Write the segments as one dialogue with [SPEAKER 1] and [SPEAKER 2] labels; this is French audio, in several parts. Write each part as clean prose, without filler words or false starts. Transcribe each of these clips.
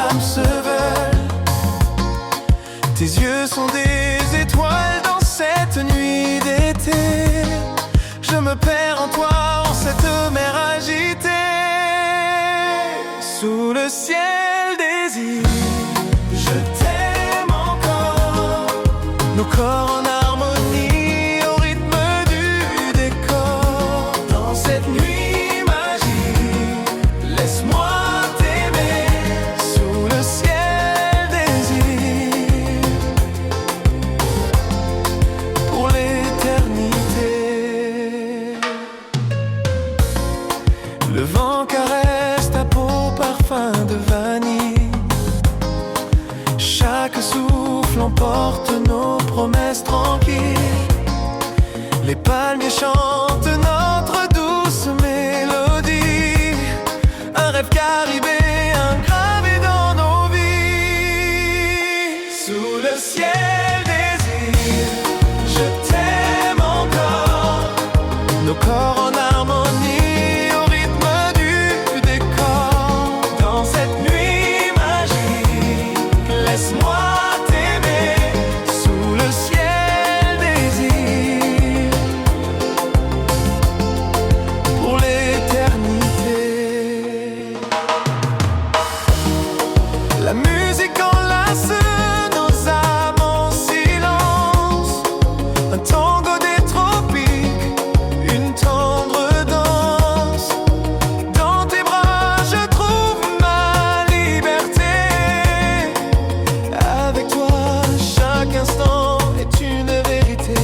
[SPEAKER 1] âmes se veulent. Tes yeux sont des étoiles dans cette nuit d'été. Je me perds en toi, en cette mer agitée. Sous le ciel des îles, je t'aime encore. Nos corps en harmonie au rythme du décor. Dans cette nuit magique, laisse-moi t'aimer. Sous le ciel des îles, pour l'éternité. Le vent caresse ta peau, parfum de vanille. Chaque souffle emporte nos promesses tranquilles. Les palmiers chantent notre douce mélodie. Un rêve caribéen gravé dans nos vies. Sous le ciel des îles, je t'aime encore. Nos corps en harmonie au rythme du décor. Dans cette nuit magique, laisse-moi t'aimer. Sous le ciel des îles, pour l'éternité. La musique enlace nos âmes en silence. Un tango des tropiques, une tendre danse. Dans tes bras je trouve ma liberté. Avec toi chaque instant est une vérité.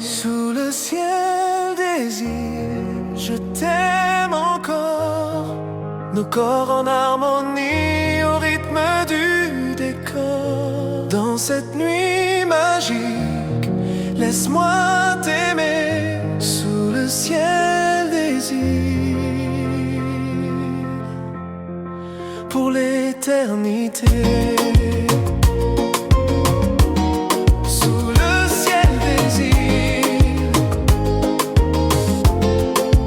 [SPEAKER 1] Sous le ciel des îles, je t'aime encore. Nos corps en harmonie au rythme du décor. Dans cette nuit magique, laisse-moi t'aimer. Sous le ciel des îles, pour l'éternité. Sous le ciel des îles,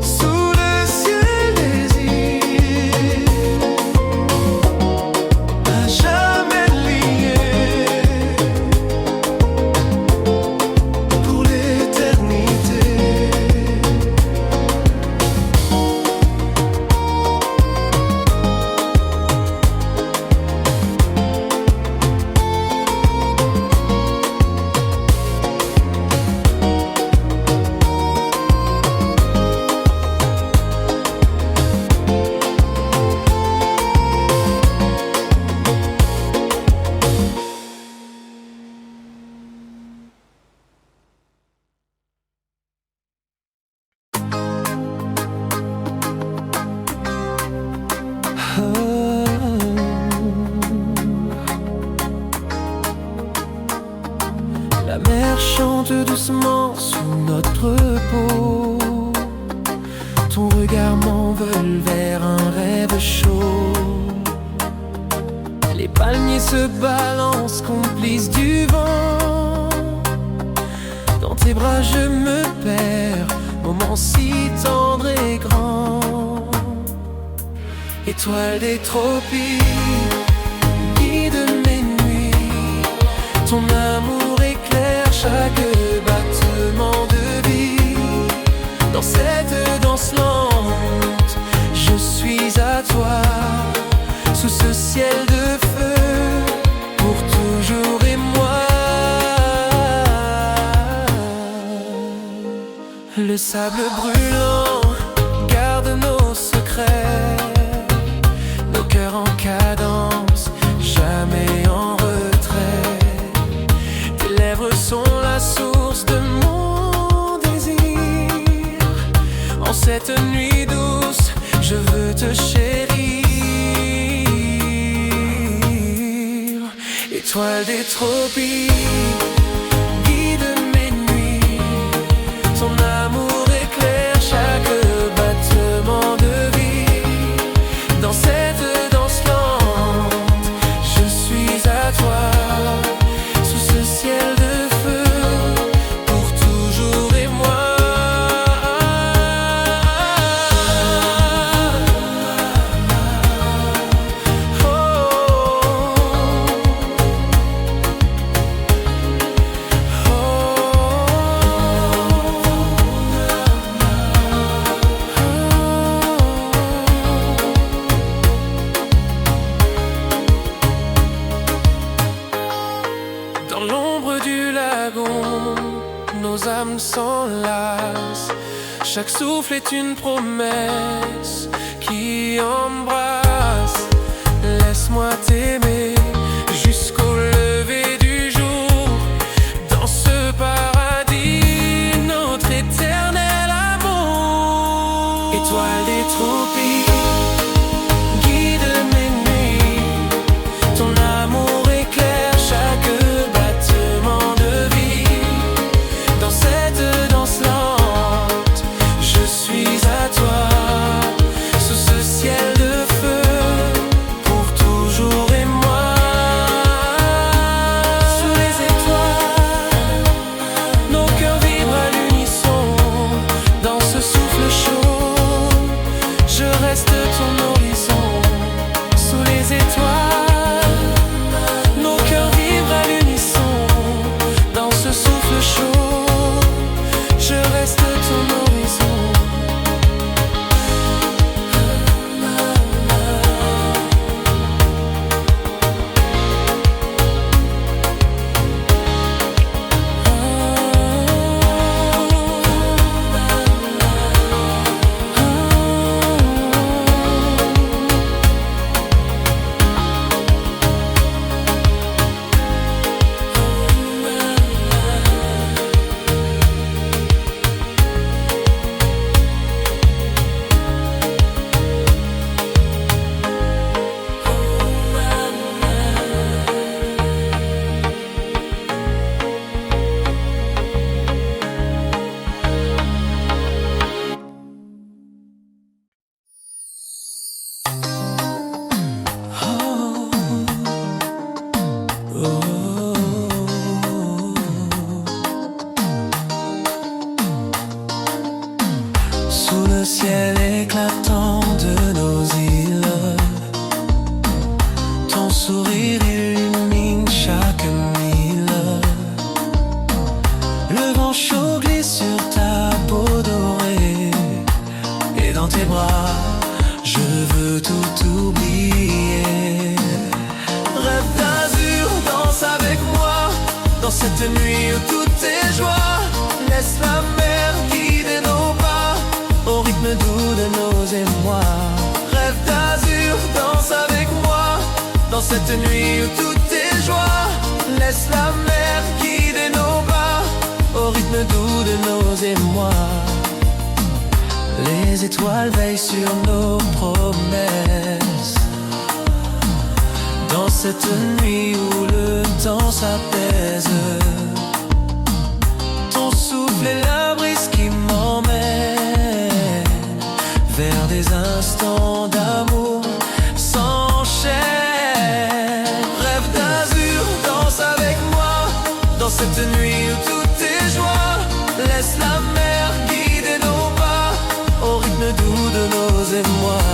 [SPEAKER 1] sous le ciel des îles, à jamais liés, pour l'éternité. La mer chante doucement sous notre peau. Ton regard m'envole vers un rêve chaud. Les palmiers se balancent, complices du vent. Dans tes bras je me perds, moment si tendre et grand. Étoile des tropiques, guide mes nuits. Ton amour éclaire chaque battement de vie. Dans cette danse lente, je suis à toi. Sous ce ciel de feu, pour toujours et moi. Le sable brûlant garde nos secrets. Nos cœurs en cadence, jamais en retrait. Tes lèvres sont la source de mon désir. En cette nuit douce, je veux te chérir. Étoile des tropiques, guide mes nuits. Ton amour éclaire chaque battement de vie. Dans cette danse lente, je suis à toi. Sous ce ciel de feu, pour toujours et moi. Oh, âme s'enlace. Chaque souffle est une promesse qui embrasse. Laisse-moi t'aimer jusqu'au lever du jour. Dans ce paradis, notre éternel amour. Étoile des tropiques, guide mes nuits. Ton amour éclaire chaque battement de vie. Dans cette danse lente, je suis à toi. Sous ce ciel de feu, pour toujours et moi. Sous les étoiles, nos cœurs vibrent à l'unisson. Dans ce souffle chaud, je reste ton horizon. Sous les étoiles, nos cœurs vibrent à l'unisson. Dans ce souffle chaud, je reste ton horizon. Sous le ciel éclatant de nos îles, ton sourire illumine chaque mille. Le vent chaud glisse sur ta peau dorée, et dans tes bras, je veux tout oublier. Rêve d'azur, danse avec moi, dans cette nuit où tout est joie. Laisse la mer guider nos pas, au rythme doux de nos émois. Rêve d'azur, danse avec moi, dans cette nuit où tout est joie. Laisse la mer guider nos pas, au rythme doux de nos émois. Les étoiles veillent sur nos promesses. Dans cette nuit où le temps s'apaise, ton souffle est la brise qui m'emmène vers des instants d'amour s'enchaînent. Rêve d'azur, danse avec moi, dans cette nuit où tout est joie. Laisse la mer guider nos pas, au rythme doux de nos émois.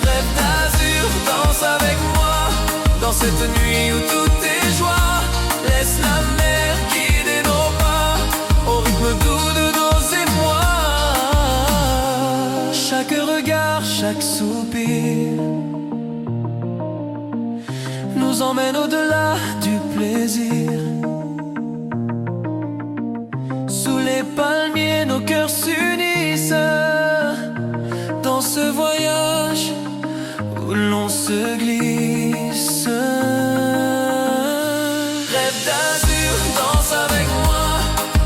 [SPEAKER 1] Rêve d'azur, danse avec moi, dans cette nuit où tout est joie. Laisse la mer guider nos pas, au rythme doux de nos émois. Chaque regard, chaque soupir nous emmène au-delà du plaisir. Sous les palmiers, nos cœurs s'unissent dans ce voyage où l'on se glisse. Rêve d'azur, danse avec moi,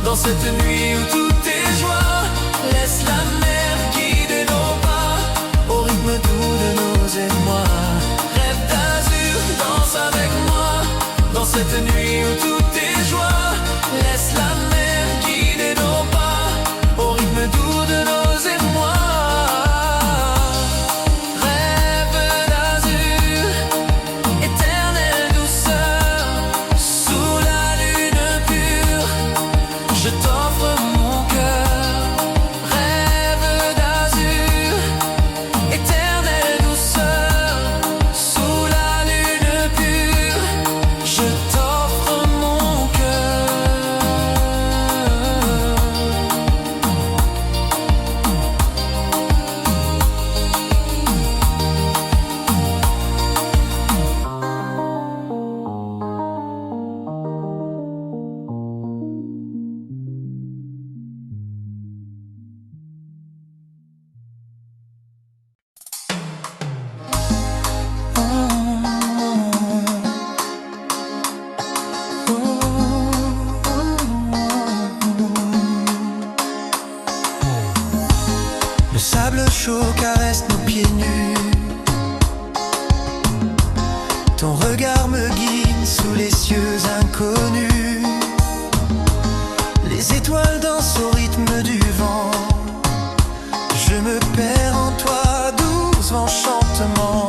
[SPEAKER 1] dans cette nuit où tout est joie. Laisse la mer guider nos pas, au rythme doux de nos émois. Rêve d'azur, danse avec moi, dans cette nuit où tout est joie. Laisse la mer guider nos pas, au rythme doux de nos émois. Sous la lune pure, je t'offre mon regard me guide sous les cieux inconnus. Les étoiles dansent au rythme du vent. Je me perds en toi, doux enchantement.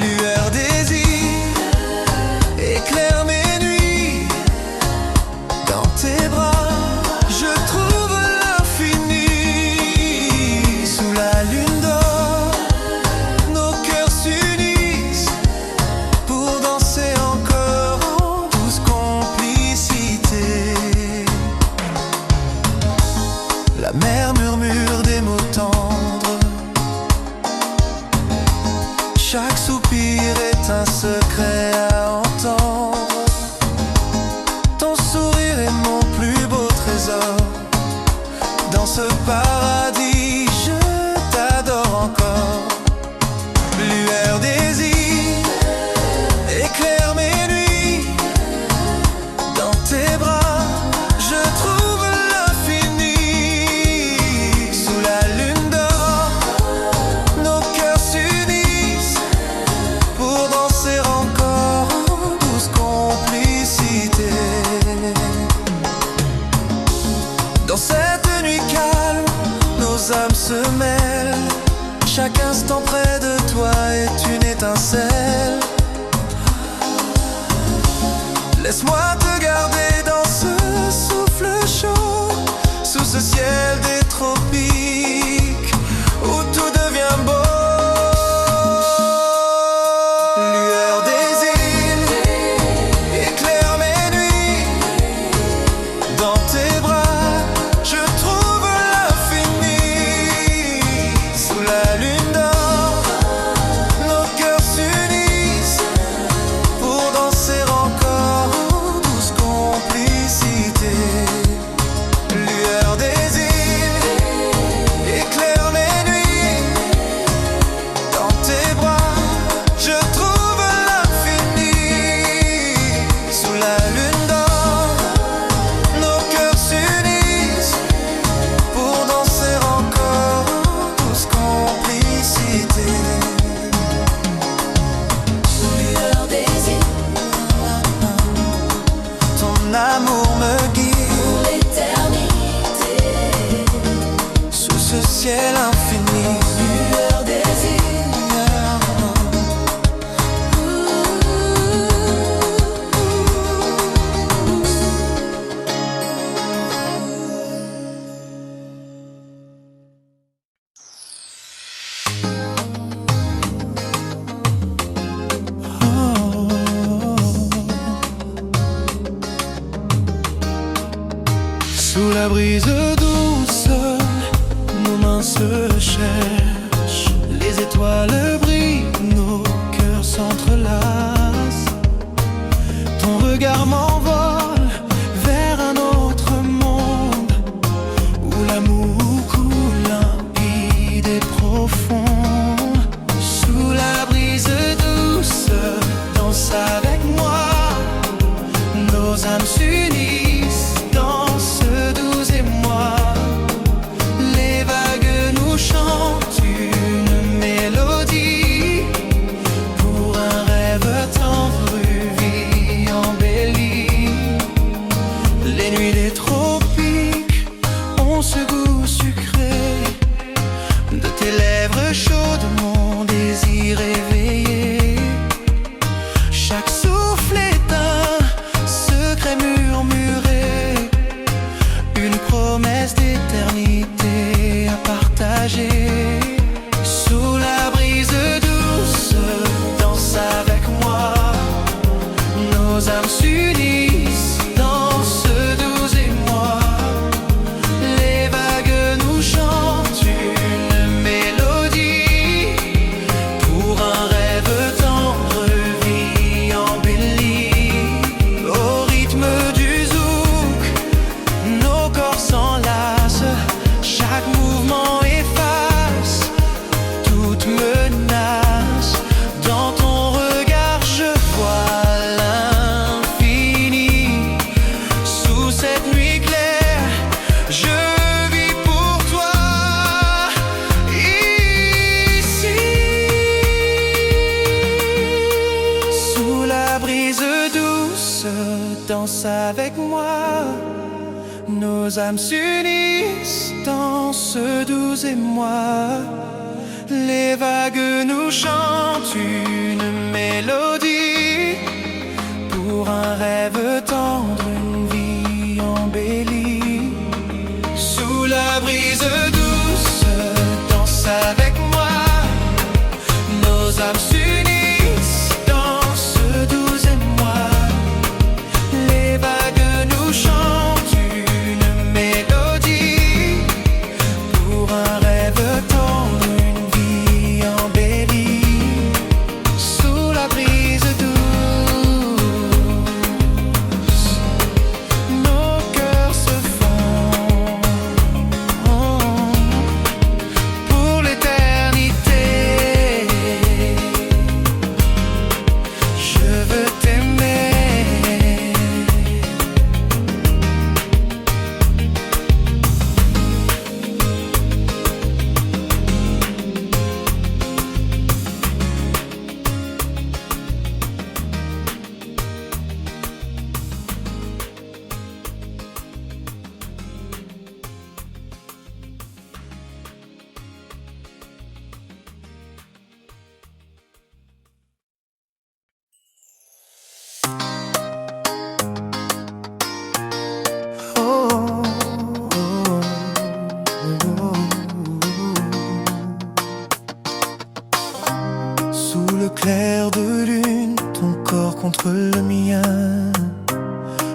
[SPEAKER 1] Lueur des îles, éclaire mes nuits. Dans tes bras, je trouve l'infini. Sous la lune d'or, nos cœurs s'unissent pour danser encore en douce complicité. La mer murmure des mots tendres. Chaque soupir est un secret à entendre. Ton sourire est mon plus beau trésor. Dans ce paradis, je t'adore encore. Lueur des îles, éclaire mes nuits. Dans tes bras, je trouve l'infini. Sous la lune d'or, nos cœurs s'unissent pour danser encore en douce complicité. Dans cette nuit calme, nos âmes se mêlent. Chaque instant près de toi est une étincelle. Laisse-moi te garder dans ce souffle chaud, sous ce ciel des tropiques où tout devient beau. Lueur des îles, éclaire mes nuits. Dans tes bras, je trouve l'infini. Sous la lune d'or, nos cœurs s'unissent pour danser encore en douce complicité. Lueur des îles, éclaire mes nuits. Dans tes bras, je trouve l'infini. Sous la lune d'or, nos cœurs s'unissent pour danser encore en douce complicité.
[SPEAKER 2] Lueur des îles,
[SPEAKER 1] Ton amour me guide
[SPEAKER 2] pour l'éternité.
[SPEAKER 1] sous ce ciel infini.
[SPEAKER 2] Lueur des îles,
[SPEAKER 1] Sous la brise douce, nos mains se cherchent. Les étoiles brillent, nos cœurs s'entrelacent. Ton regard m'envole vers un autre monde où l'amour coule limpide et profond. Sous la brise douce, danse avec moi. Nos âmes s'unissent dans ce doux émoi. Les vagues nous chantent une mélodie. danse avec moi. Nos âmes s'unissent dans ce doux émoi. Les vagues nous chantent une mélodie pour un rêve tendre, une vie embellie. Sous la brise douce, danse avec moi. Nos âmes s'unissent dans ce doux émoi. Les vagues nous chantent une mélodie pour un rêve tendre, une vie embellie. Sous la brise douce, nos cœurs se font pour l'éternité. Je veux t'aimer. Oh, sous le clair de lune, ton corps contre le mien,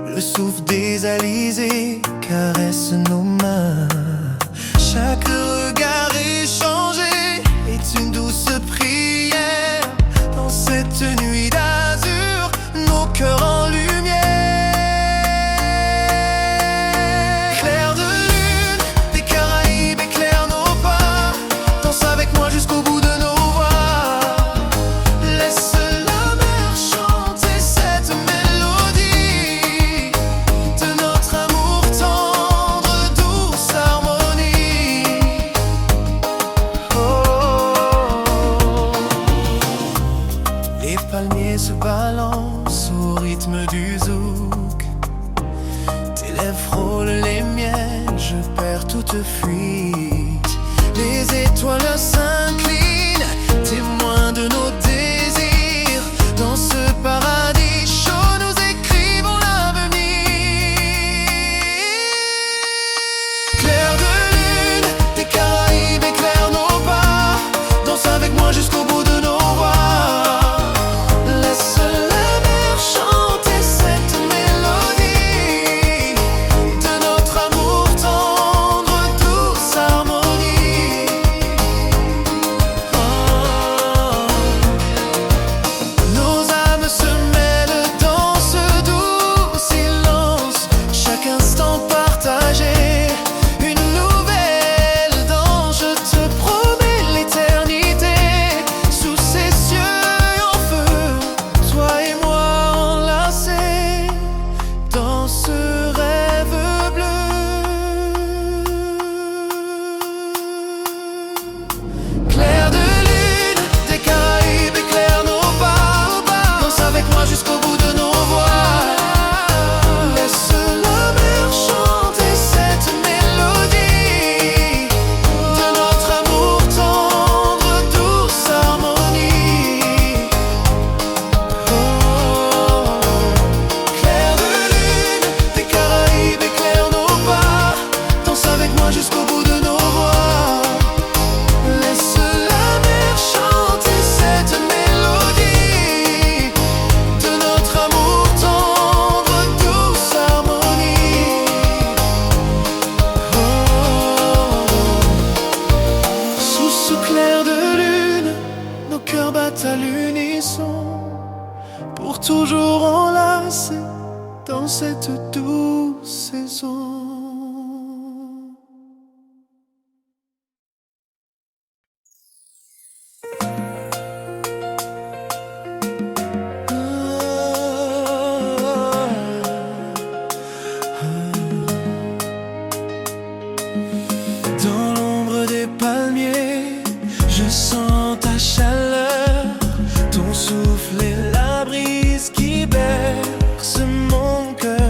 [SPEAKER 1] le souffle des alizés caresse nos mains. Chaque regard échangé est une douce prière. Dans cette nuit d'azur, nos cœurs en lumière. Clair de lune, des Caraïbes éclairent nos pas. Danse avec moi jusqu'au bout de nos voix. Laisse la mer chanter cette mélodie de notre amour tendre, douce harmonie. Oh, les palmiers se balancent au rythme du zouk. Tes lèvres frôlent les miennes, je perds toute fuite. Les étoiles s'inclinent, témoins de nos désirs. Dans ce paradis chaud, nous écrivons l'avenir. Clair de lune, des Caraïbes éclairent nos pas. Danse avec moi jusqu'au bout de nos voix. Laisse la mer chanter cette mélodie de notre amour tendre, douce harmonie. Oh, nos âmes se mêlent dans ce doux silence. Chaque instant partagé, une nouvelle danse. Je te promets l'éternité sous ces cieux en feu. Toi et moi enlacés dans ce rêve bleu. Clair de lune, des Caraïbes éclairent nos pas. Danse avec moi jusqu'au bout de nos voix. Laisse la mer chanter cette mélodie de notre amour tendre, douce harmonie. Oh, clair de lune, des Caraïbes éclairent nos pas. Danse avec moi jusqu'au bout de nos voix. Laisse la mer chanter cette mélodie de notre amour tendre, douce harmonie. Oh, sous ce clair de lune, nos cœurs battent à l'unisson, pour toujours enlacés dans cette douce saison. Dans l'ombre des palmiers, je sens ta chaleur, ton souffle et la brise qui berce mon cœur.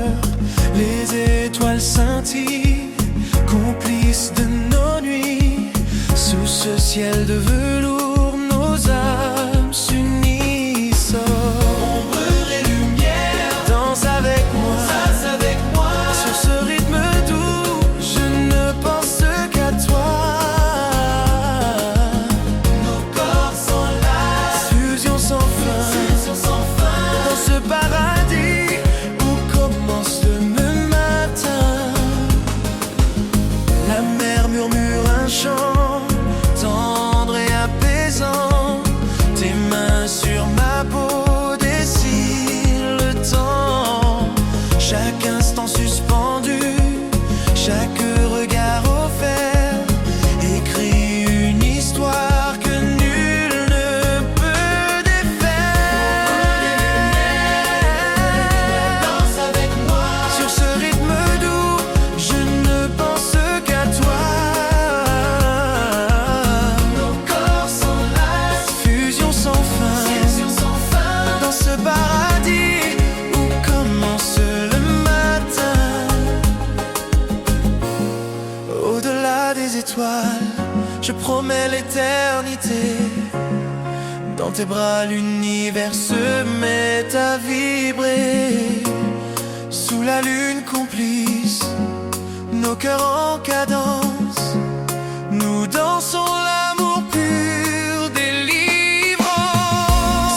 [SPEAKER 1] paradis où commence le matin. Au-delà des étoiles, je promets l'éternité. Dans tes bras l'univers se met à vibrer. Sous la lune complice, nos cœurs en cadence, nous dansons l'amour pur, délivrance.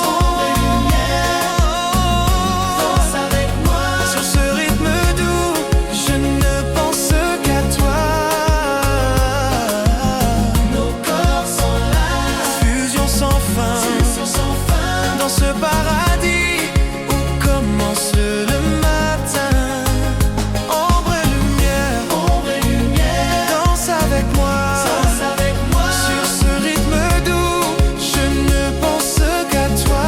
[SPEAKER 2] Sombre et lumière, danse avec moi.
[SPEAKER 1] Sur ce rythme doux, je ne pense qu'à toi.
[SPEAKER 2] Nos corps sont là,
[SPEAKER 1] Fusion sans fin,
[SPEAKER 2] fusion sans fin.
[SPEAKER 1] dans ce paradis où commence le matin. Ombre et lumière,
[SPEAKER 2] Ombre et lumière,
[SPEAKER 1] danse avec moi.
[SPEAKER 2] danse avec moi.
[SPEAKER 1] Sur ce rythme doux, je ne pense qu'à toi.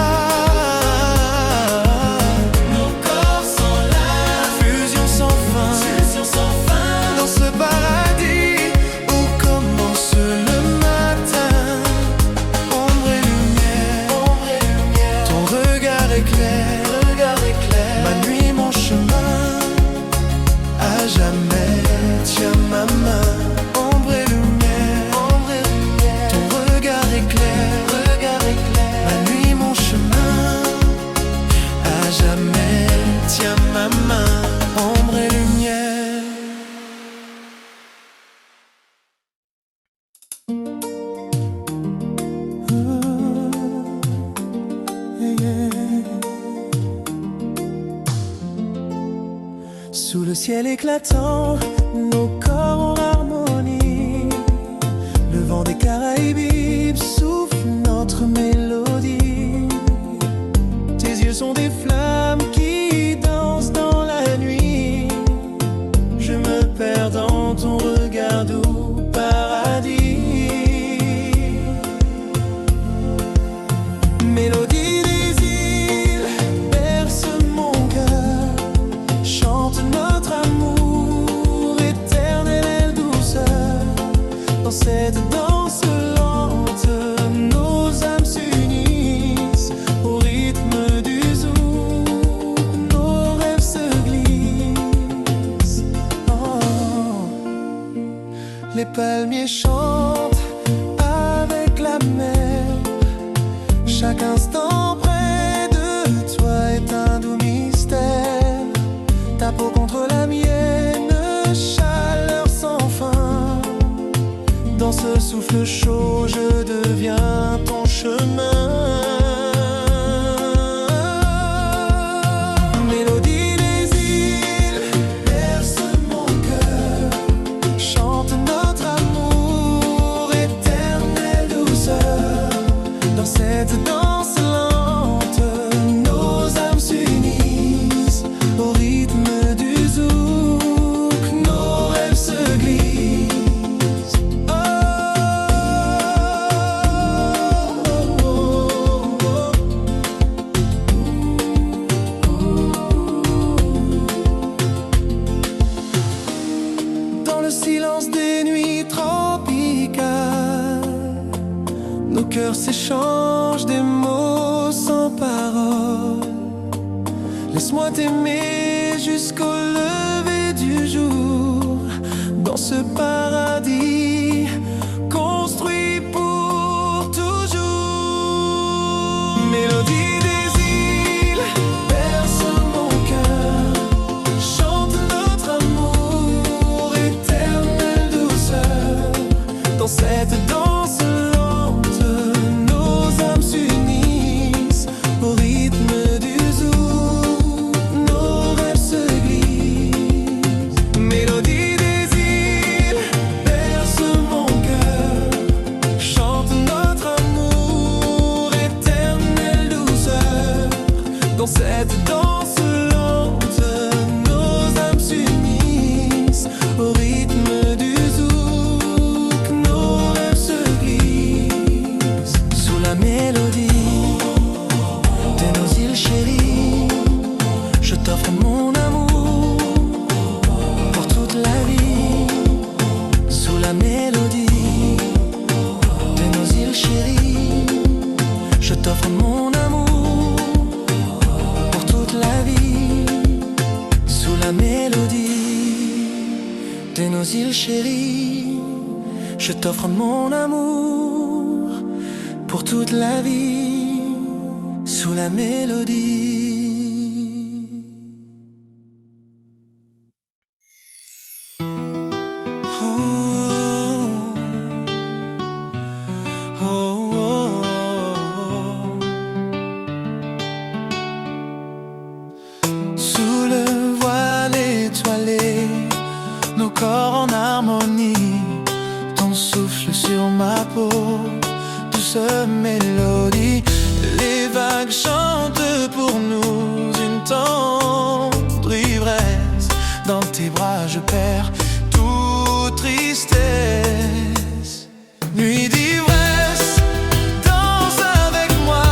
[SPEAKER 2] Nos corps sont là,
[SPEAKER 1] Fusion sans fin,
[SPEAKER 2] fusion sans fin.
[SPEAKER 1] dans ce paradis où commence le matin. Ombre et lumière,
[SPEAKER 2] Ombre et lumière,
[SPEAKER 1] ton regard éclaire, ma nuit, mon chemin. À jamais, tiens ma main. Ombre et lumière, ton regard éclaire, ma nuit, mon chemin. À jamais, tiens ma main. Ombre et lumière. Sous le ciel éclatant, nos corps en harmonie. Le vent des Caraïbes souffle notre mélodie. Tes yeux sont des flammes qui dansent dans la nuit. Je me perds dans ton regard doux, paradis. Mélodie des îles, berce mon cœur. Chante notre amour, éternelle douceur. Dans cette danse lente, nos âmes s'unissent. Au rythme du zouk, nos rêves se glissent. Oh. Les palmiers chantent avec la mer. Chaque instant près de toi est un doux mystère. Ta peau contre la mienne, chaleur sans fin. Dans ce souffle chaud, je deviens ton chemin. Mélodie des îles, berce mon cœur. Chante notre amour, éternelle douceur. Dans cette danse lente, nos âmes s'unissent. Au rythme du zouk, nos rêves se glissent. Oh, oh, oh, oh. Dans le silence des nuits tropicales, nos cœurs s'échangent des mots sans parole. Laisse-moi t'aimer jusqu'au lever du jour. Dans ce paradis construit pour toujours. Mélodie des îles, berce mon cœur. Chante notre amour, éternelle douceur. Dans cette danse lente, nos âmes s'unissent. Au rythme du zouk, nos rêves se glissent. Mélodie des îles, berce mon cœur. Chante notre amour, éternelle douceur. Dans cette danse lente, nos âmes s'unissent. Au rythme du zouk, nos rêves se glissent. Sous la mélodie de nos îles chéries, je t'offre mon amour pour toute la vie. Sous la mélodie de nos îles chéries, je t'offre mon amour de nos îles chéries. Je t'offre mon amour pour toute la vie, sous la mélodie. Sous le voile étoilé, nos corps en harmonie, ton souffle sur ma peau, douce mélodie. Les vagues chantent pour nous une tendre ivresse. Dans tes bras je perds toute tristesse. Nuit d'ivresse, danse avec moi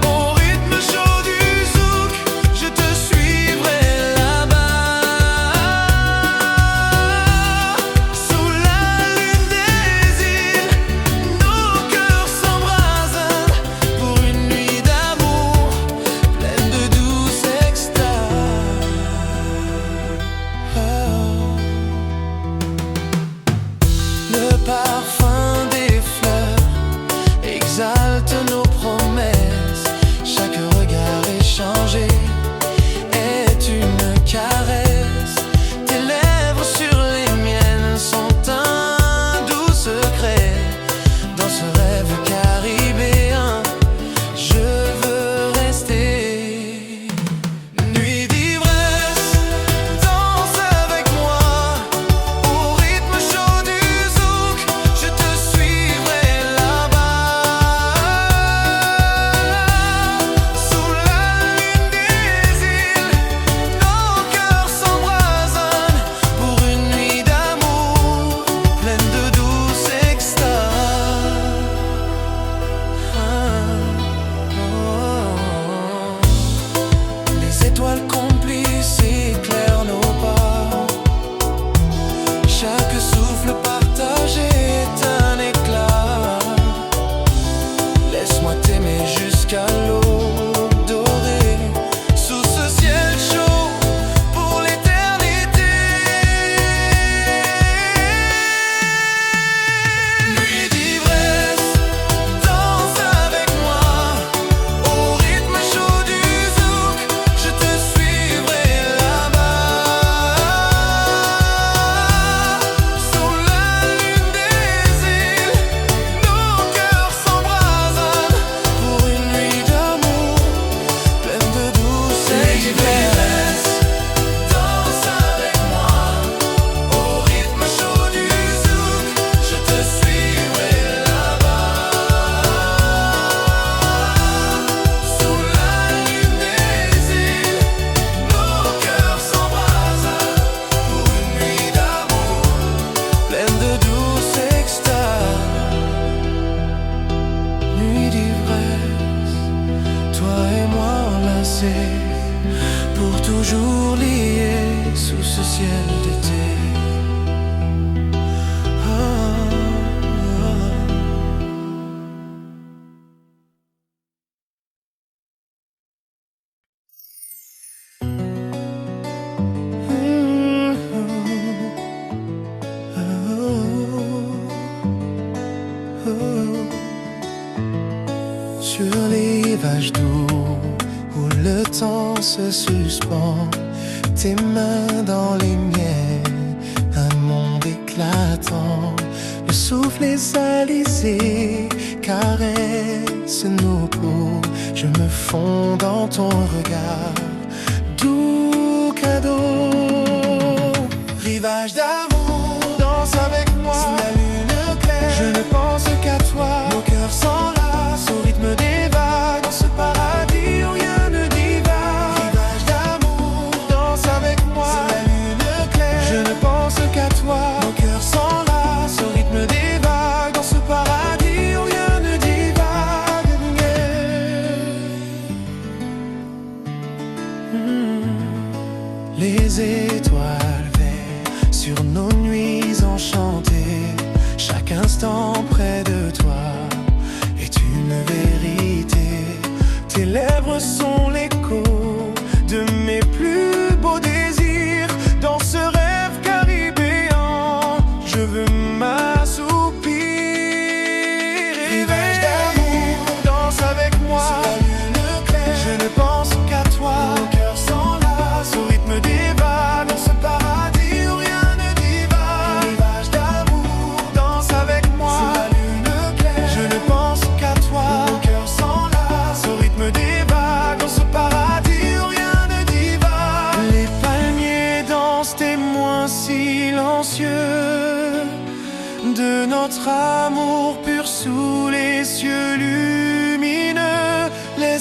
[SPEAKER 1] au rythme chaud du zouk. Je te suivrai là-bas, sous la lune des îles. Nos cœurs s'embrasent pour une nuit d'amour pleine de douce extase. Le parfum des fleurs exalte nos promesses. Chaque regard échangé est une caresse. Tes lèvres sur les miennes sont un doux secret. Dans ce rêve caribéen, je veux rester. Nuit d'ivresse, danse avec moi au rythme chaud du zouk. Je te suivrai là-bas, sous la lune des îles. Nos cœurs s'embrasent pour une nuit d'amour pleine de douce extase. Les étoiles complices éclairent nos pas. Chaque souffle partagé est un éclat. Laisse-moi t'aimer jusqu'à l'aube dorée, sous ce ciel chaud pour l'éternité. Nuit d'ivresse, danse avec moi au rythme chaud du zouk. Je te suivrai là-bas, sous la lune des îles. Nos cœurs s'embrasent pour une nuit d'amour pleine de douce extase. Danse avec moi au rythme chaud du zouk. Je te suivrai là-bas, sous la lune des îles. Nos cœurs s'embrasent pour une nuit d'amour pleine de douce extase. Nuit d'ivresse, toi et moi enlacés, pour toujours liés sous ce ciel d'été. Sur les rivages doux où le temps se suspend, tes mains dans les miennes, un monde éclatant. Le souffle est alisé caresse nos peaux. Je me fonds dans ton regard, doux cadeau. Rivage d'amour, danse avec moi sous la lune claire. Je ne pense qu'à toi, nos cœurs s'enlacent au rythme des vagues. Dans ce paradis où rien ne divague. Rivage d'amour, danse avec moi sous la lune claire. Je ne pense qu'à toi, nos cœurs s'enlacent au rythme des vagues. Dans ce paradis où rien ne divague. Les étoiles veillent sur nos nuits enchantées. Chaque instant près de toi est une vérité. Tes lèvres sont l'écho de mes plus beaux désirs. Dans ce rêve caribéen,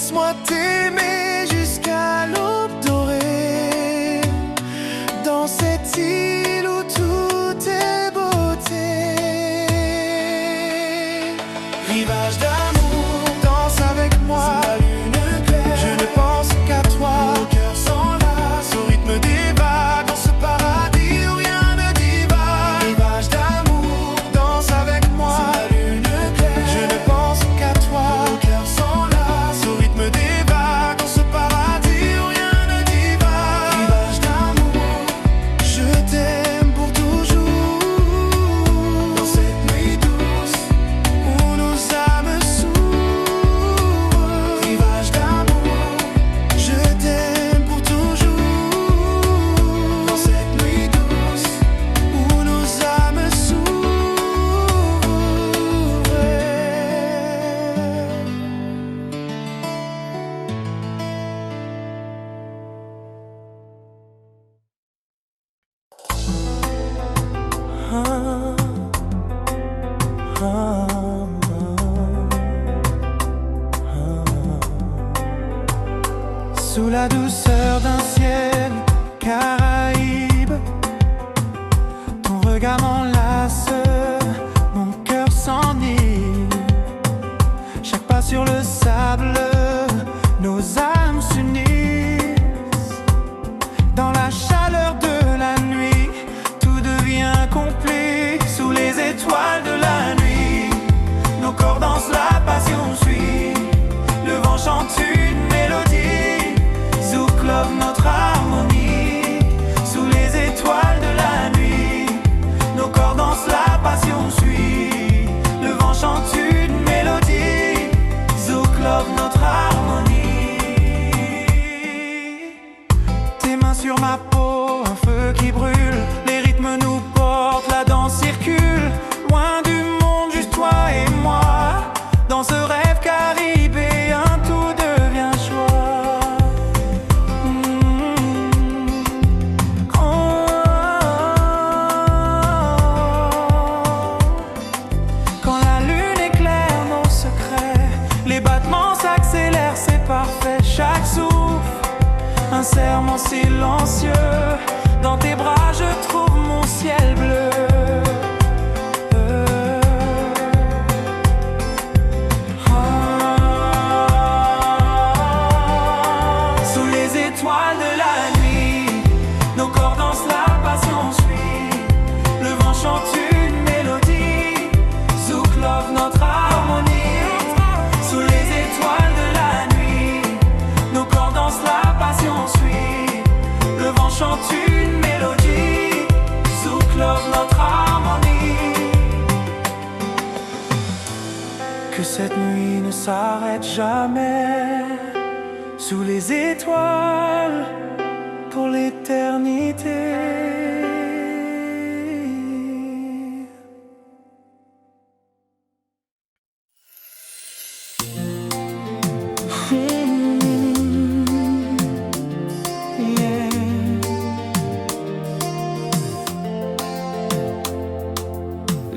[SPEAKER 1] Laisse-moi t'aimer jusqu'à l'aube dorée, dans cette île où tout est beauté. Rivage d'amour, danse avec moi sous la lune claire. Je ne pense qu'à toi, nos cœurs s'enlacent au rythme des vagues, dans ce paradis où rien ne divague. Rivage d'amour, danse avec moi sous la lune claire. Je ne pense qu'à toi, nos cœurs s'enlacent au rythme des vagues, dans ce paradis où rien ne divague. Rivage d'amour, je t'aime pour toujours, dans cette nuit douce où nos âmes s'ouvrent. Rivage d'amour, je t'aime pour toujours, dans cette nuit douce où nos âmes s'ouvrent. Sous la douceur d'un ciel caraïbe, ton regard m'enlace, mon cœur s'enivre. Chaque pas sur le sable, nos âmes s'unissent. Dans la chaleur de la nuit, tout devient complet. Sous les étoiles de la nuit, nos corps dansent, la passion suit. Le vent chante une mélodie, Zouk love notre harmonie. Sous les étoiles de la nuit, nos corps dansent, la passion suit. Le vent chante une mélodie, Zouk love notre harmonie. Tes mains sur ma peau, un feu qui brûle. Les rythmes nous portent, la danse circule. Loin du monde, juste toi et moi. Dans ce rêve caribéen, tout devient joie. Quand la lune éclaire nos secrets, les battements s'accélèrent, c'est parfait. Chaque souffle, un serment silencieux. Dans tes bras, je trouve mon ciel bleu. Sous les étoiles de la nuit, nos corps dansent, la passion suit. Le vent chante une mélodie, Zouk love notre harmonie. Sous les étoiles de la nuit, nos corps dansent, la passion suit. Le vent chante une mélodie, Zouk love notre harmonie. Que cette nuit ne s'arrête jamais, sous les étoiles pour l'éternité.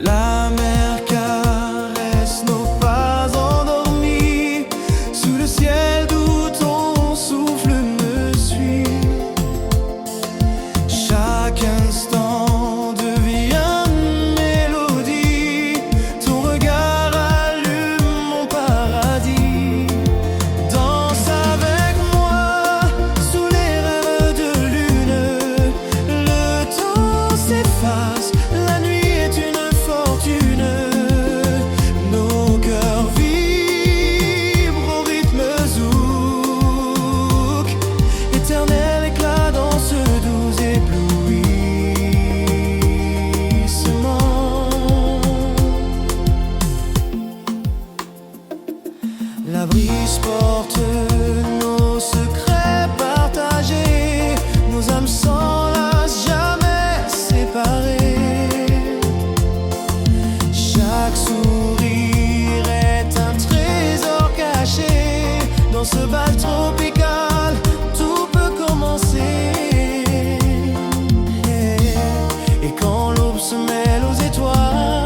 [SPEAKER 1] La mer caresse nos pas endormis, sous le ciel d'où ton souffle me suit. Chaque instant devient une mélodie, ton regard allume mon paradis. Danse avec moi sous les rêves de lune, le temps s'efface, la nuit est une fortune. Nos cœurs vibrent au rythme zouk, éternel éclat dans ce doux éblouissement. La brise porte nos secrets partagés, nos âmes s'enlacent, jamais séparées. Chaque sourire est un trésor caché. Dans ce bal tropical, tout peut commencer. Et quand l'aube se mêle aux étoiles,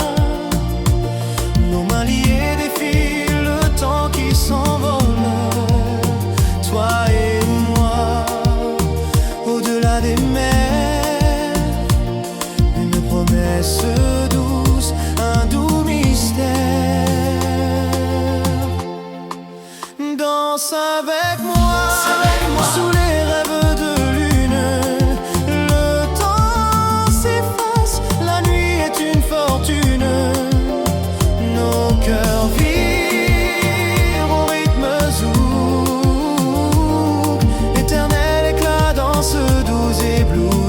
[SPEAKER 1] nos mains liées défilent, le temps qui s'envole. danse avec moi, sous les rêves de lune. Le temps s'efface, la nuit est une fortune. Nos cœurs vibrent au rythme zouk, éternel éclat dans ce doux éblouissement.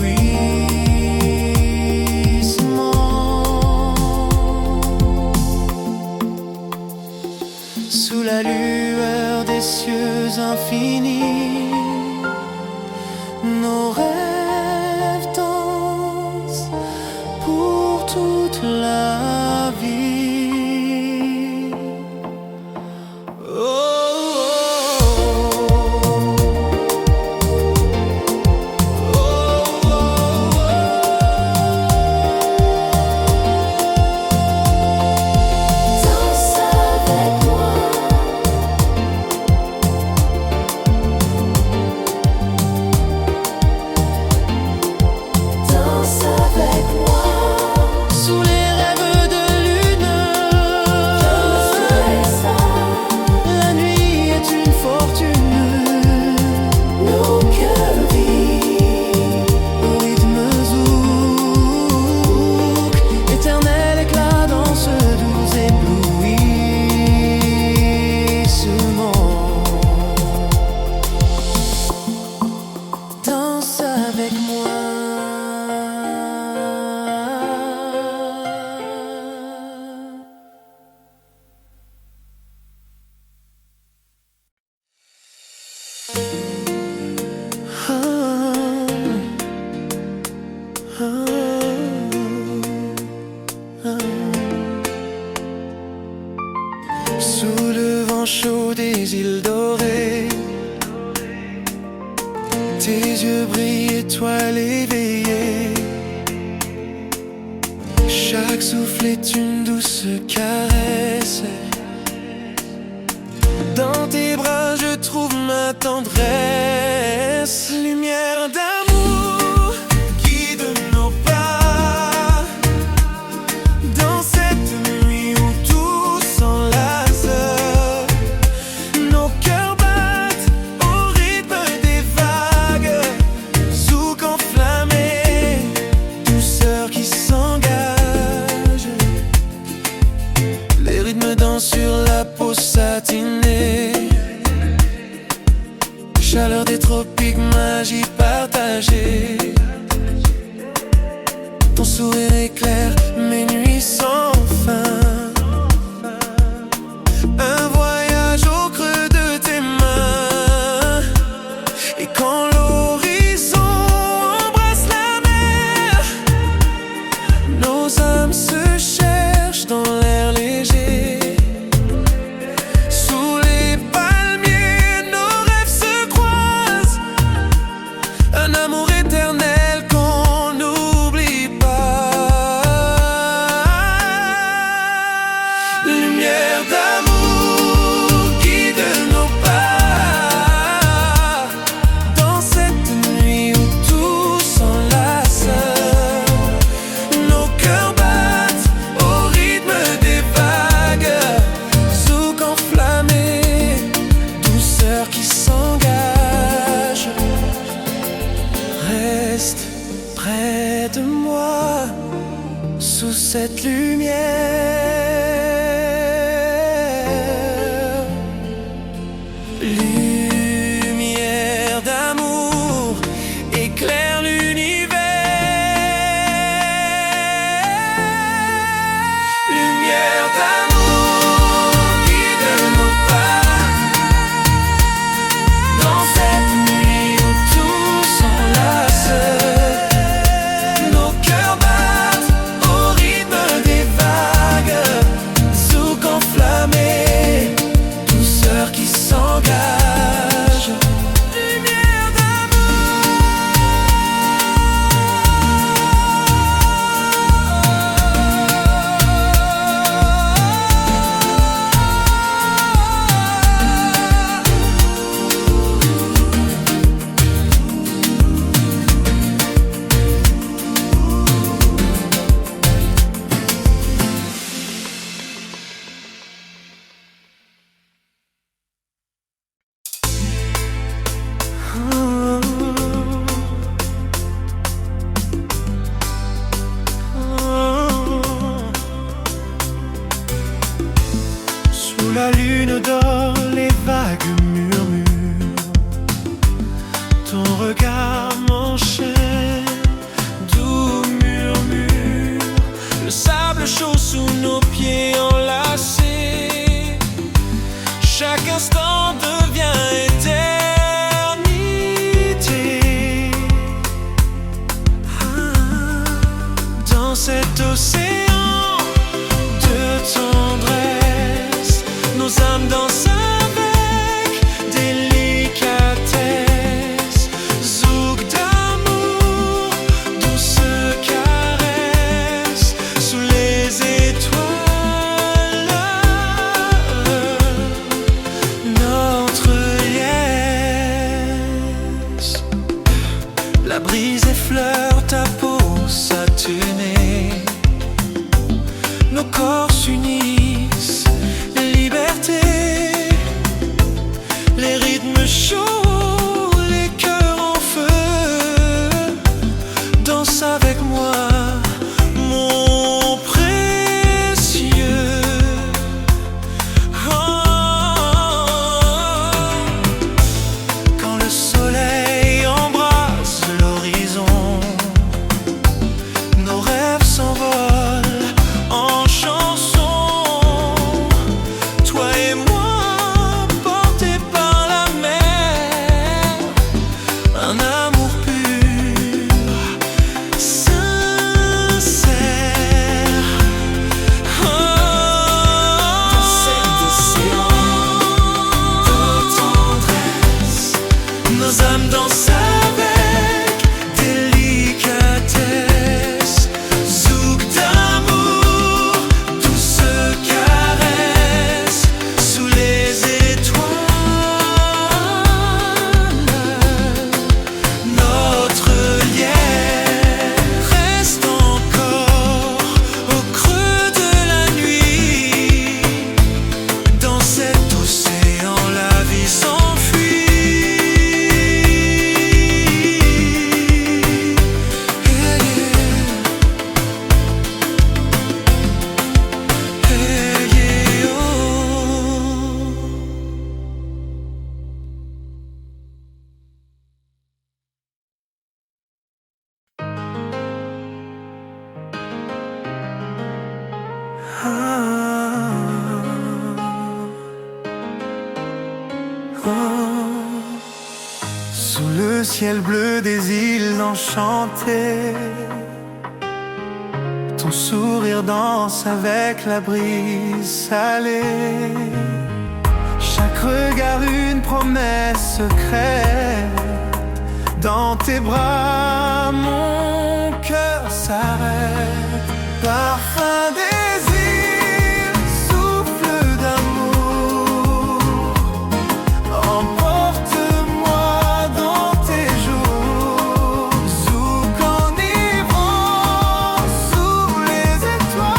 [SPEAKER 1] Sous la lueur des cieux infinis, nos rêves dansent pour toute la vie. Oh, oh, oh. Oh, oh,
[SPEAKER 3] Danse avec moi, danse avec moi,
[SPEAKER 1] sous les rêves de lune. La nuit est une fortune.
[SPEAKER 3] nos cœurs vivent
[SPEAKER 1] Au rythme zouk, éternel éclat dans ce doux éblouissement. Danse avec moi. Sous le vent chaud des îles dorées, tes yeux brillent, étoiles éveillées. Chaque souffle est une douce caresse. Dans tes bras je trouve ma tendresse. Lumière d'amour guide nos pas dans cette nuit où tout s'enlace. Nos cœurs battent au rythme des vagues, zouk enflammé, douceur qui s'engage. Les rythmes dansent sur la peau satinée, chaleur des tropiques, magie partagée. Ton sourire éclaire mes nuits sans fin. Un voyage au creux de tes mains. Et quand l'horizon embrasse la mer, nos âmes se cherchent dans l'air léger. Sous les palmiers, nos rêves se croisent. Un amour éternel qu'on n'oublie pas. Lumière d'amour guide nos pas dans cette nuit où tout s'enlace. Nos cœurs battent au rythme des vagues, zouk enflammé, douceur qui s'engage. Reste près de moi sous cette lumière. Lumière d'amour éclaire l'univers. Lumière d'amour guide nos pas dans cette nuit où tout s'enlace. Nos cœurs battent au rythme des vagues, fleurs, ta peau satinée. Nos corps s'unissent, liberté. Les rythmes chauds, les cœurs en feu. Danse avec moi, mon précieux. Quand le soleil embrase l'horizon, nos rêves s'envolent en chansons. Toi et moi, portés par la mer, un amour pur, sincère.
[SPEAKER 2] Dans cet océan de tendresse,
[SPEAKER 1] Nos âmes dansent avec délicatesse. Zouk d'amour, douce caresse sous les étoiles. Notre lien reste encore au creux de la nuit. Dans cet océan, la vie s'enfuit. Sous le ciel bleu des îles enchantées, ton sourire danse avec la brise salée. Chaque regard une promesse secrète. Dans tes bras, mon cœur s'arrête. Parfum des îles, souffle d'amour, emporte-moi dans tes jours. Zouk enivrant sous les étoiles,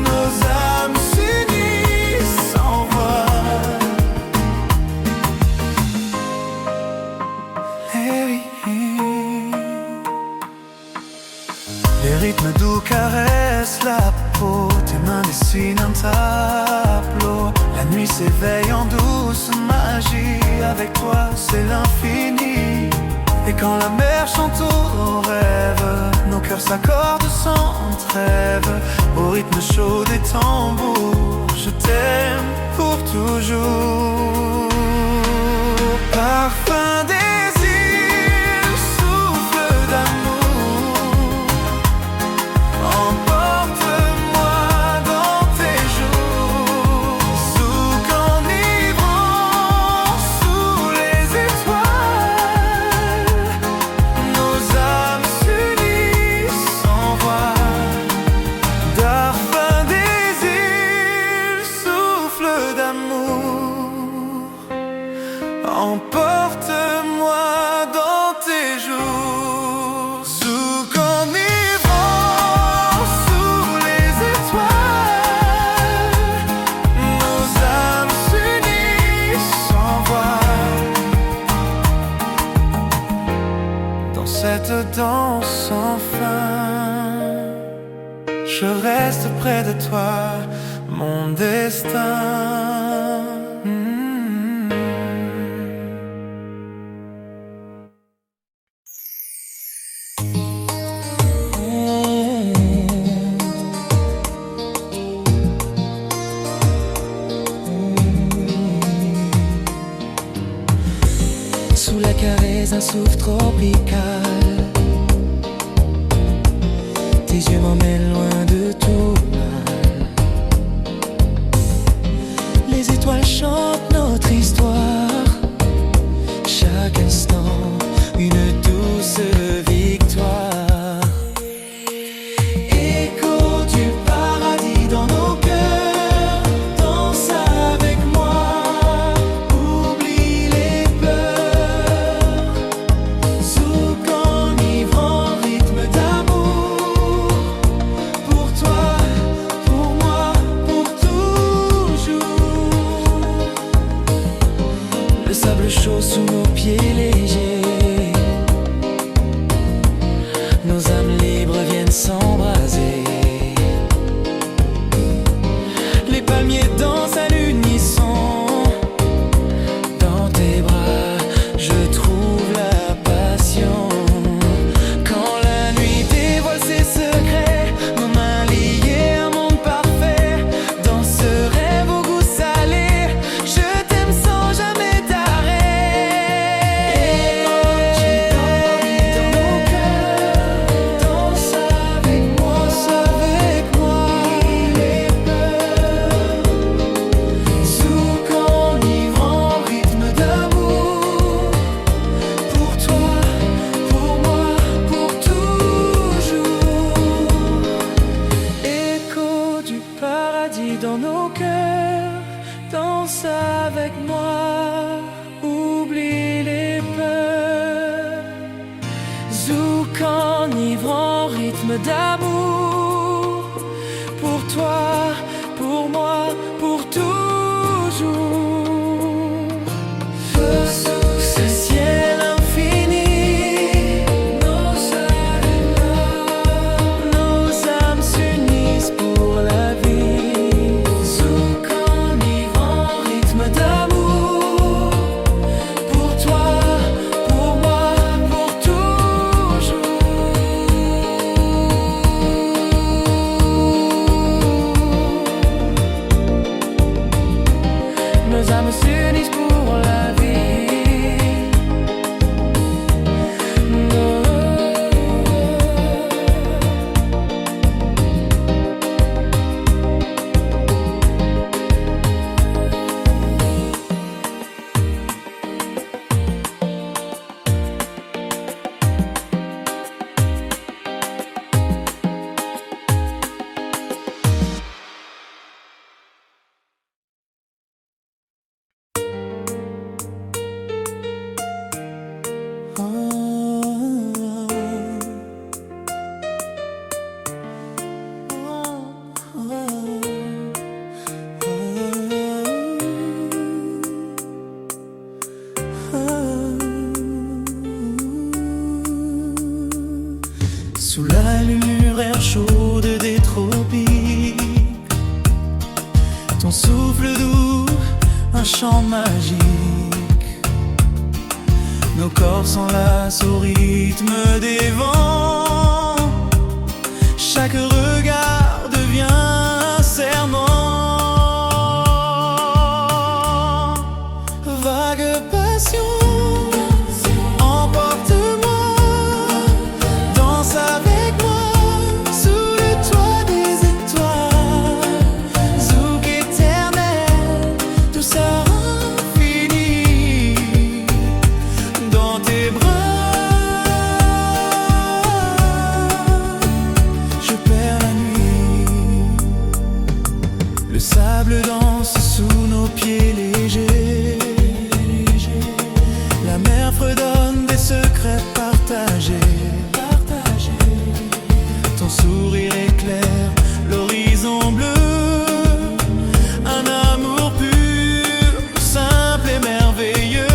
[SPEAKER 1] nos âmes s'unissent sans voile. Les rythmes doux caressent la peau, tes mains dessinent un tableau. La nuit s'éveille en douce magie, avec toi c'est l'infini. Et quand la mer chante aux rêves, nos cœurs s'accordent sans trêve. Au rythme chaud des tambours, je t'aime pour toujours. Parfum des îles, souffle d'amour, emporte-moi dans tes jours. Zouk enivrant sous les étoiles, nos âmes s'unissent sans voile. Parfum des îles, souffle d'amour, emporte-moi dans tes jours. Zouk enivrant sous les étoiles, nos âmes s'unissent sans voile. Dans cette danse sans fin, je reste près de toi, mon destin.
[SPEAKER 4] Sous la caresse d'un souffle tropical, tes yeux m'emmènent loin de tout mal. Les étoiles chantent notre histoire, chaque instant une douce victoire. Écho du paradis dans nos cœurs, danse avec moi, oublie les peurs. sable chaud sous nos pieds légers. Nos âmes libres viennent s'embraser. Les palmiers dansent à l'unisson. Dans tes bras, je trouve la passion. Quand la nuit dévoile ses secrets, nos mains liées, un monde parfait. Dans ce rêve au goût salé, je t'aime sans jamais t'arrêter. Dans nos cœurs, danse avec moi, les peurs. Zouk enivrant, rythme d'amour. Pour toi, pour moi, pour toujours. Écho du paradis dans nos cœurs, danse avec moi, oublie les peurs. Zouk enivrant, rythme d'amour. Pour toi, pour moi, pour toujours. Feu sous ce ciel infini, nos âmes s'unissent pour la vie. Zouk enivrant, rythme d'amour. Pour toi, pour moi, pour toujours. Nos âmes s'unissent pour la vie.
[SPEAKER 1] Sous la lumière chaude des tropiques, ton souffle doux, un chant magique. Nos corps s'enlacent au rythme des vents. Chaque regard devient un serment. Vague passion, emporte-moi. Danse avec moi sous le toit des étoiles. Zouk éternel, douceur infinie. Dans tes bras, je perds la nuit. Le sable danse sous nos pieds légers. La mer fredonne des secrets partagés. Ton sourire éclaire l'horizon bleu. Un amour pur, simple et merveilleux.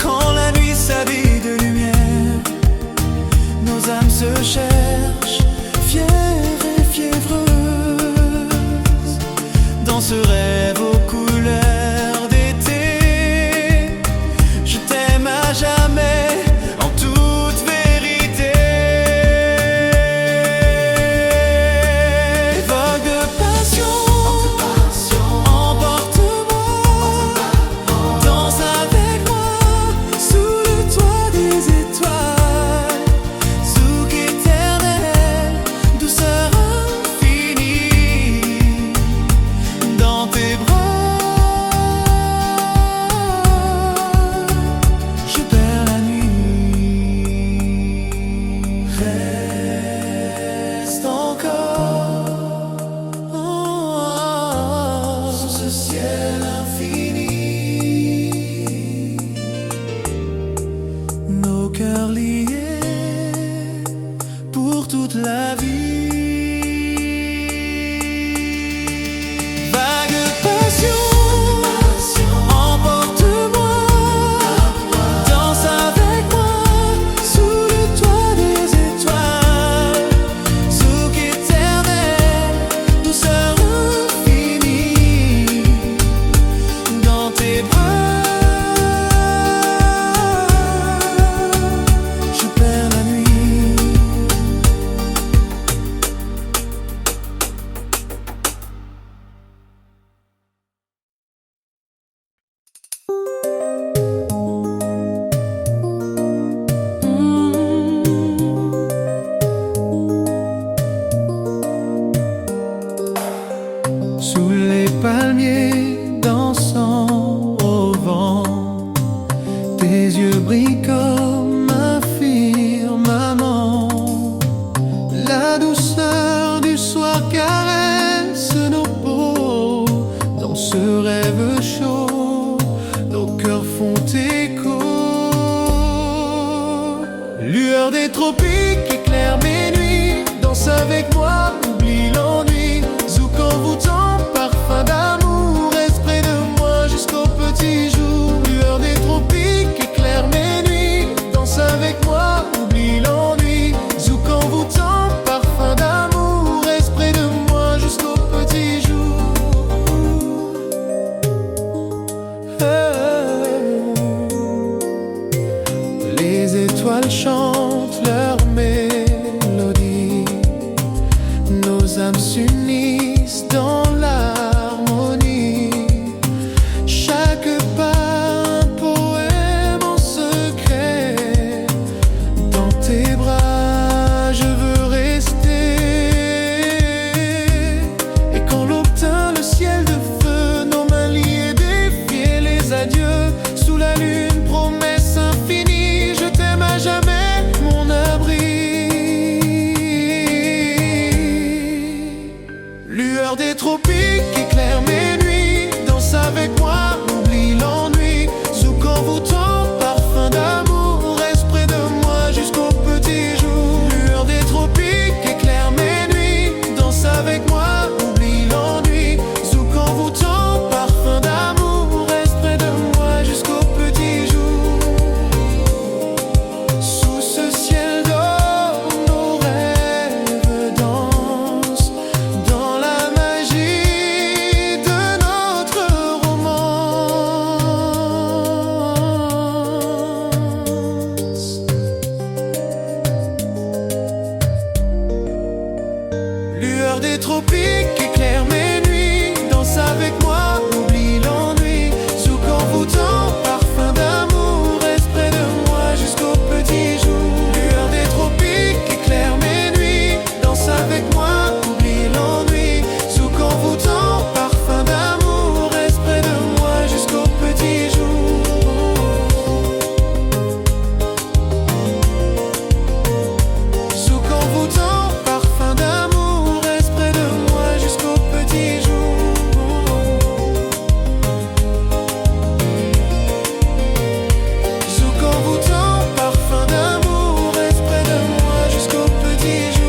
[SPEAKER 1] Quand la nuit s'habille de lumière, nos âmes se cherchent, fières et fiévreuses. Dans ce rêve aux couleurs d'été, je t'aime à jamais, en toute vérité. Vague de passion, emporte-moi. Danse avec moi sous le toit des étoiles. Zouk éternel, douceur infinie. Dans tes bras, ce rêve chaud, nos cœurs font écho. Lueur des tropiques éclaire mes nuits, danse avec moi, oublie l'ennui. Zouk envoûtant, parfum d'amour, reste près de moi jusqu'au petit jour. Lueur des tropiques éclaire mes nuits, danse avec moi, oublie l'ennui. Zouk envoûtant, parfum d'amour, reste près de moi jusqu'au petit jour. Les étoiles chantent leur mélodie, nos âmes s'unissent dans l'harmonie. Chaque pas un poème en secret, dans tes bras je veux rester. Et quand l'aube teint le ciel de feu, nos mains liées défier les adieux. Sous la lune, promesse infinie, je t'aime à jamais, mon abri. Lueur des tropiques éclaire mes nuits, danse avec moi, oublie l'ennui. Zouk envoûtant, parfum d'amour, reste près de moi jusqu'au petit jour. Lueur des tropiques éclaire mes nuits, danse avec moi, oublie l'ennui. Zouk envoûtant, parfum d'amour, reste près de moi jusqu'au petit jour. Sous ce ciel d'or, nos rêves dansent dans la magie de notre romance. Lueur des tropiques éclaire mes nuits, danse avec moi, oublie l'ennui. Zouk envoûtant, parfum d'amour, reste près de moi jusqu'au petit jour. Lueur des tropiques éclaire mes nuits, danse avec moi, oublie l'ennui. Zouk envoûtant, parfum d'amour, reste près de moi jusqu'au petit jour. Zouk envoûtant, parfum d'amour, reste près de moi jusqu'au petit jour. Zouk envoûtant, parfum d'amour, reste près de moi jusqu'au petit jour.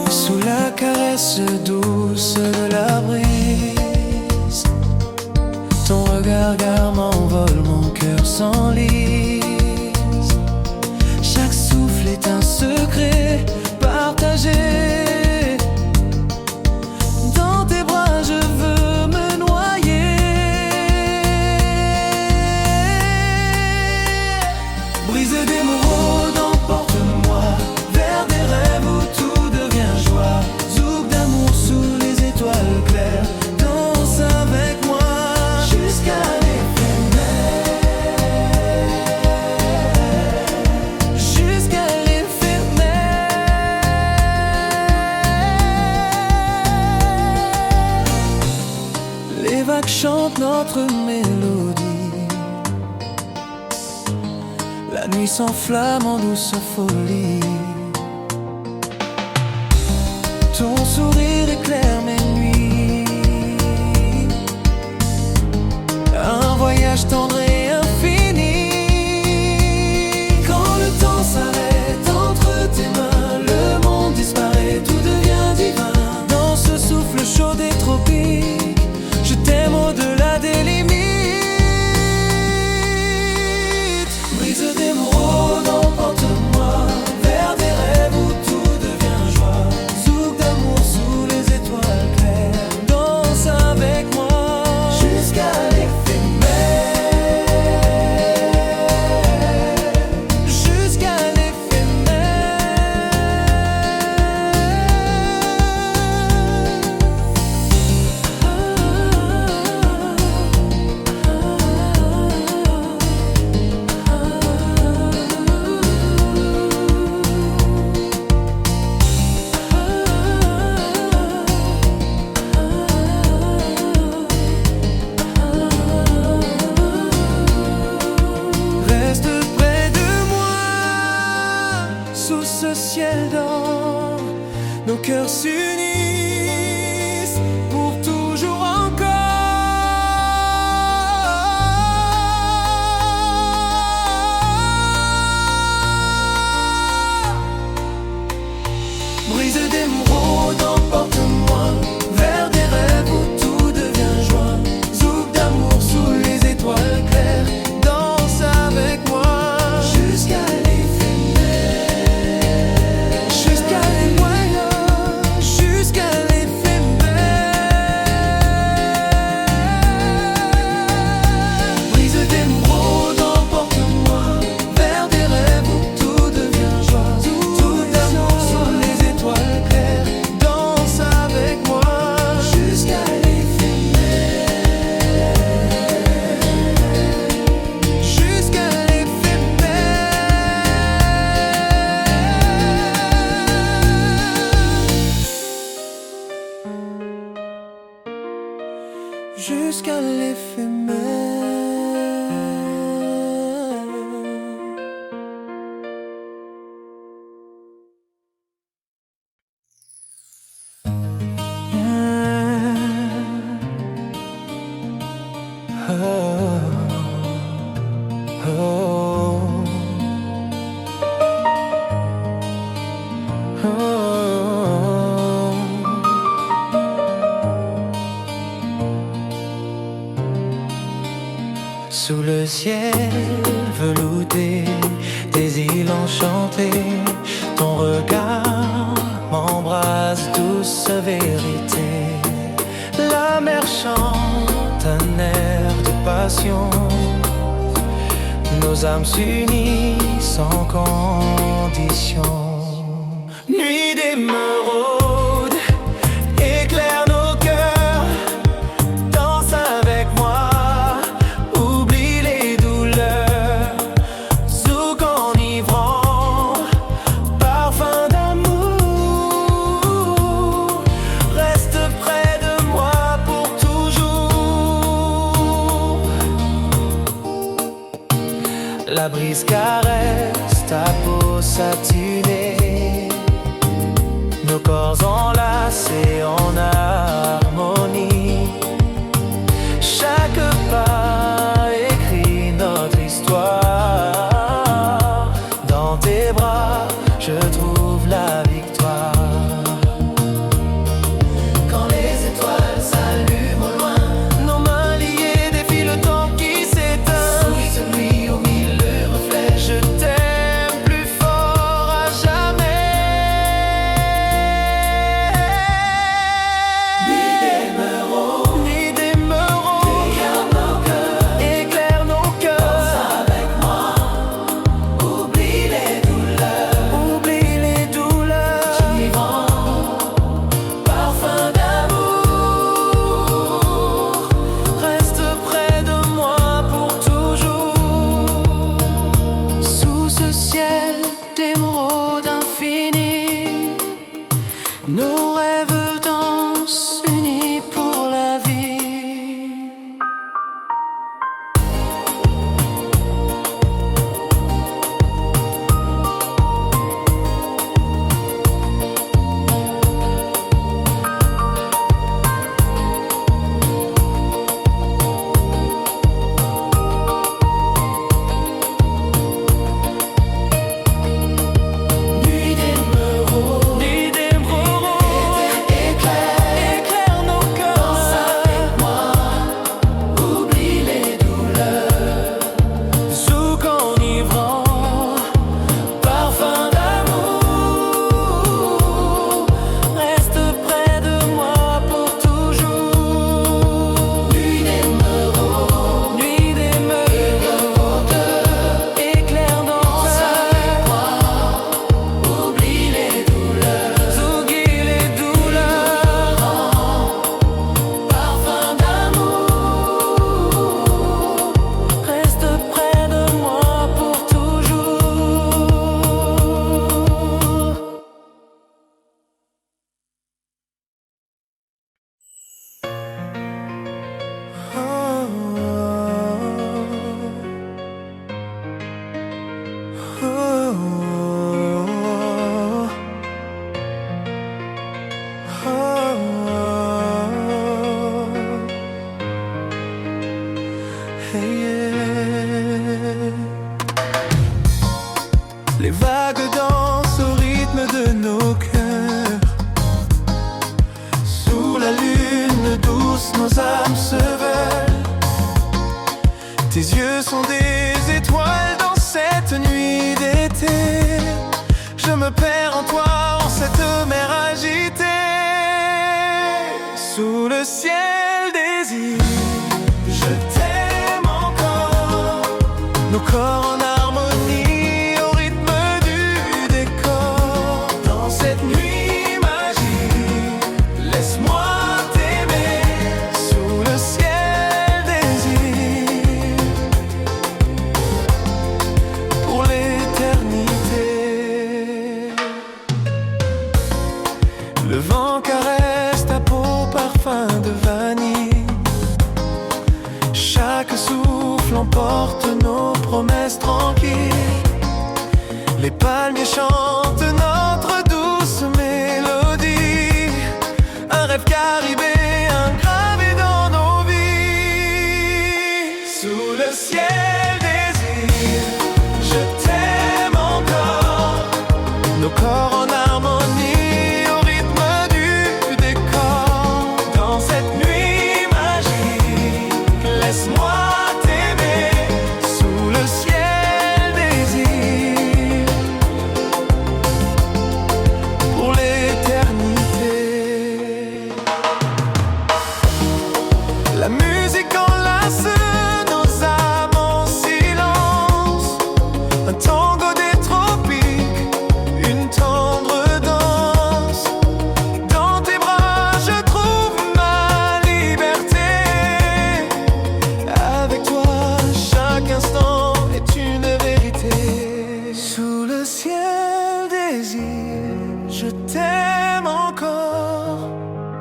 [SPEAKER 1] Sous la caresse douce de la brise, ton regard gare m'envole, mon cœur s'enlise. Chaque souffle est un secret partagé. Dans tes bras je veux me noyer. Briser des mots, emporte-moi vers des rêves où tout devient joie. Zouk d'amour sous les étoiles claires, danse avec moi jusqu'à l'éphémère. Jusqu'à l'éphémère. Les vagues chantent notre mélodie. La nuit s'enflamme en douce folie. Ton sourire éclaire mes nuits. Un voyage tendre et infini. Quand le temps s'arrête entre tes mains, le monde disparaît, tout devient divin. Dans ce souffle chaud des tropiques, je t'aime au-delà des limites. Brise des mots, emporte-moi vers des rêves où tout devient joie. Zouk d'amour sous les étoiles claires, danse avec moi jusqu'à l'éphémère.
[SPEAKER 4] ciel d'or, nos cœurs s'unissent pour toujours encore. Brise d'émeraude, emporte-moi vers des rêves où tout devient joie. Zouk d'amour sous les étoiles claires, danse avec moi jusqu'à l'éphémère. Jusqu'à l'éphémère, jusqu'à l'éphémère. Brise d'émeraude, emporte-moi vers des rêves où tout devient joie. Tout d'amour sous les étoiles claires, danse avec moi jusqu'à l'éphémère. Jusqu'à l'éphémère. Jusqu'à l'éphémère. Sous le ciel velouté des îles enchantées, ton regard m'embrasse, douce vérité. La mer chante un air de passion, nos âmes s'unissent sans condition. Nuit d'émeraude, éclaire nos cœurs, danse avec moi, oublie les douleurs. Zouk enivrant, parfum d'amour, reste près de moi pour toujours. La brise caresse ta peau satinée, nos corps enlacés en harmonie. Chaque pas écrit notre histoire. Dans tes bras, je trouve la victoire. Quand les étoiles s'allument au loin, nos mains liées défient le temps qui s'éteint. Sous cette nuit aux mille reflets, je t'aime plus fort à jamais. Nuit d'émeraude, éclaire nos cœurs,
[SPEAKER 1] Les vagues dansent au rythme de nos cœurs. Sous la lune douce, nos âmes se veulent. Tes yeux sont des étoiles dans cette nuit d'été. Je me perds en toi, en cette mer agitée. Sous le ciel des îles, je t'aime encore. Nos corps en harmonie au rythme du décor. Dans cette nuit magique, laisse-moi t'aimer. Sous le ciel des îles, pour l'éternité. Le vent caresse ta peau, parfum de vanille. Chaque souffle emporte nos promesses tranquilles. Les palmiers chantent notre douce mélodie. Un rêve caribéen gravé dans nos vies. Sous le ciel des îles, je t'aime encore. Nos corps en harmonie au rythme du décor. Dans cette nuit magique, laisse-moi t'aimer. Sous le ciel des îles, pour l'éternité. La musique enlace nos âmes en silence. Un tango des tropiques, une tendre danse. Dans tes bras je trouve ma liberté. Avec toi chaque instant est une vérité. Sous le ciel des îles, je t'aime encore.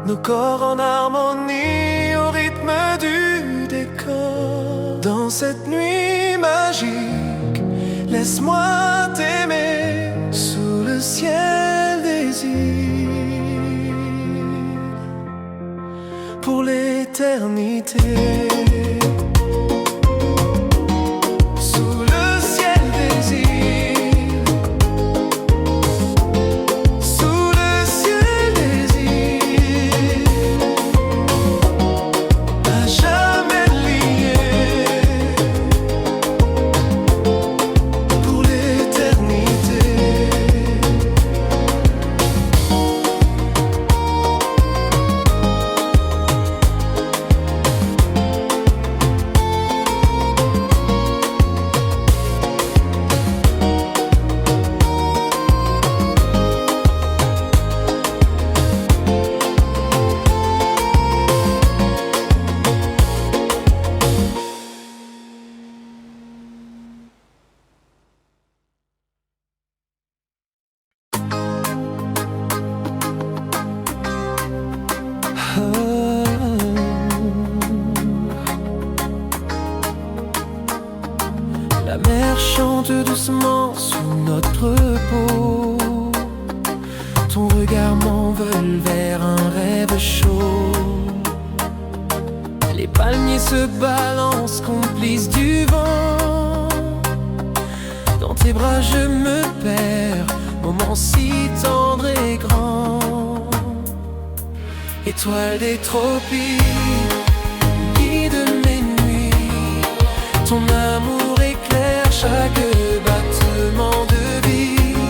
[SPEAKER 1] Nos corps en harmonie au rythme du décor. Dans cette nuit magique, laisse-moi t'aimer. Sous le ciel des îles, pour l'éternité. Sous le ciel des îles, sous le ciel des îles, à jamais liés, pour l'éternité. La mer chante doucement sous notre peau. Ton regard m'envole vers un rêve chaud. Les palmiers se balancent, complices du vent. Dans tes bras je me perds, moment si tendre et grand. Étoile des tropiques, guide mes nuits. Ton amour éclaire chaque battement de vie.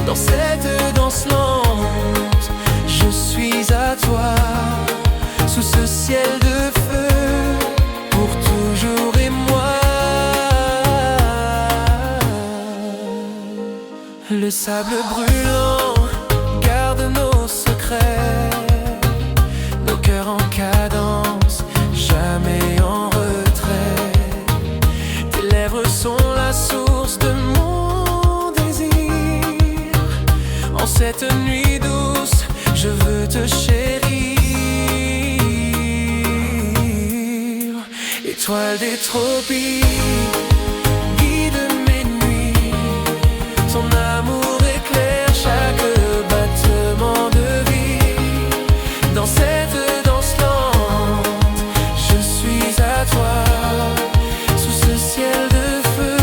[SPEAKER 1] Dans cette danse lente, je suis à toi. Sous ce ciel de feu, pour toujours et moi. Le sable brûlant garde nos secrets. Nos cœurs en cadence, jamais en retrait. Tes lèvres sont la source de mon désir. En cette nuit douce, je veux te chérir. Étoile des tropiques, guide mes nuits. Ton amour éclaire chaque battement de vie. Dans cette danse lente, je suis à toi. Sous ce ciel de feu,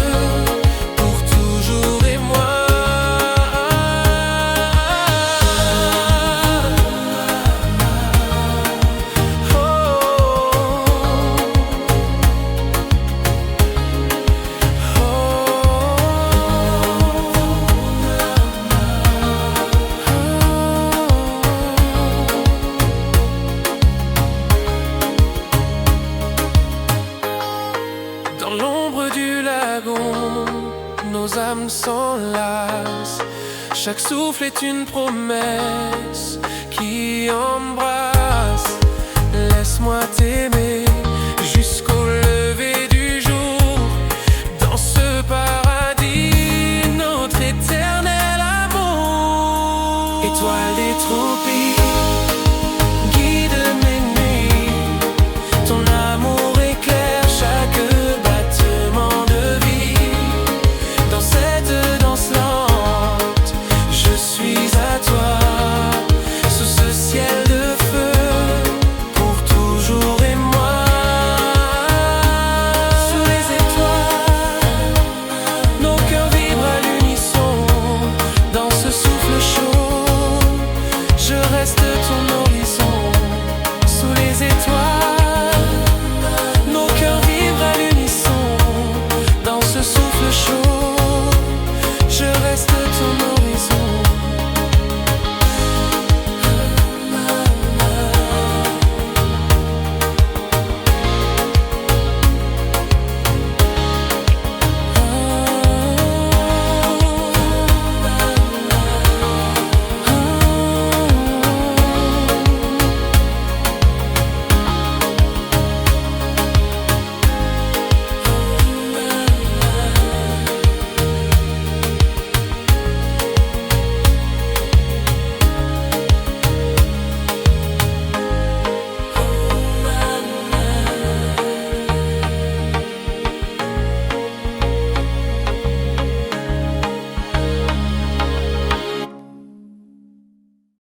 [SPEAKER 1] pour toujours et moi. âme s'enlace. Chaque souffle est une promesse qui embrasse. Laisse-moi t'aimer.